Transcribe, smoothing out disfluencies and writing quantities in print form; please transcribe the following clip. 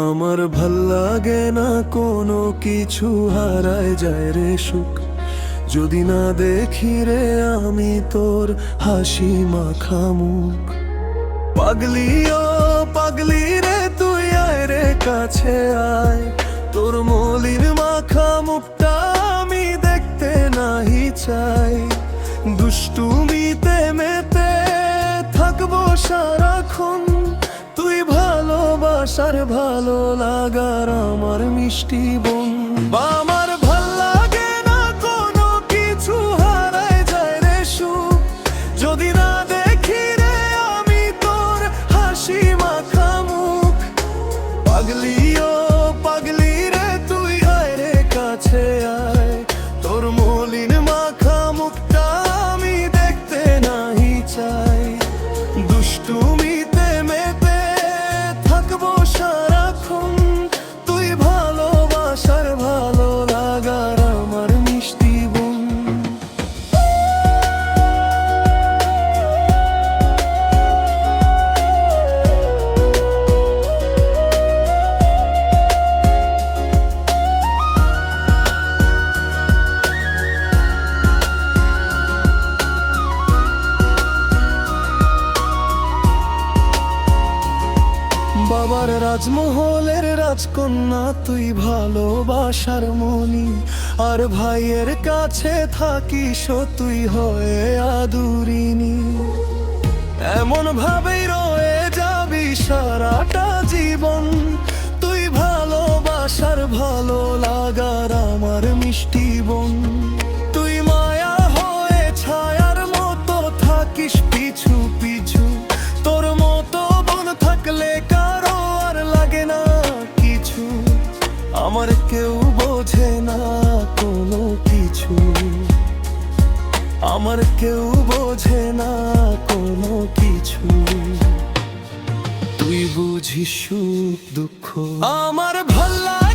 আমার ভাল লাগে না কোনো কিছু হারায় যায় রে সুখ, যদি না দেখি রে আমি তোর হাসি মাখা মুখ। পাগলি ও পাগলি রে তুই আয় রে কাছে আয়, তোর মলির মাখা মুখটা আমি দেখতে নাহি চাই। দুষ্টুমিতে মেতে থাকবো সারাক্ষণ, তুই ভালোবাসার ভালো লাগার আমার মিষ্টি বোন। আমার ভাল লাগে না কোনো কিছু হারায় যায় রে সুখ, যদি না দেখি রে আমি তোর হাসি মাখা মুখ। পাগলি ও পাগলি রে তুই আয় রে কাছে আয়, তোর মলিন মাখা মুখটা আমি দেখতে নাহি চাই। দুষ্টুমিতে মেতে থাকবো সারাক্ষণ, তুই ভালোবাসার ভালো লাগার আমার মিষ্টি বোন। বাবার রাজমহলের রাজকন্যা তুই ভালোবাসার মনি, আর ভাইয়ের কাছে থাকিস তুই হয়ে আদুরিনী। এমন ভাবেই রয়ে যাবি সারাটা জীবন, তুই ভালোবাসার ভালো লাগার আমার মিষ্টি বোন। তুই মায়া হয়ে ছায়ার মতো থাকিস পিছু পিছু, তোর মতো বোন থাকলে কারো আর লাগে না কিছু। আমার কেউ বোঝে না কোনো কিছু, আমার কেউ বোঝে না কোনো কিছু। তুই বুঝিস সুখ দুঃখ আমার ভাল লাগে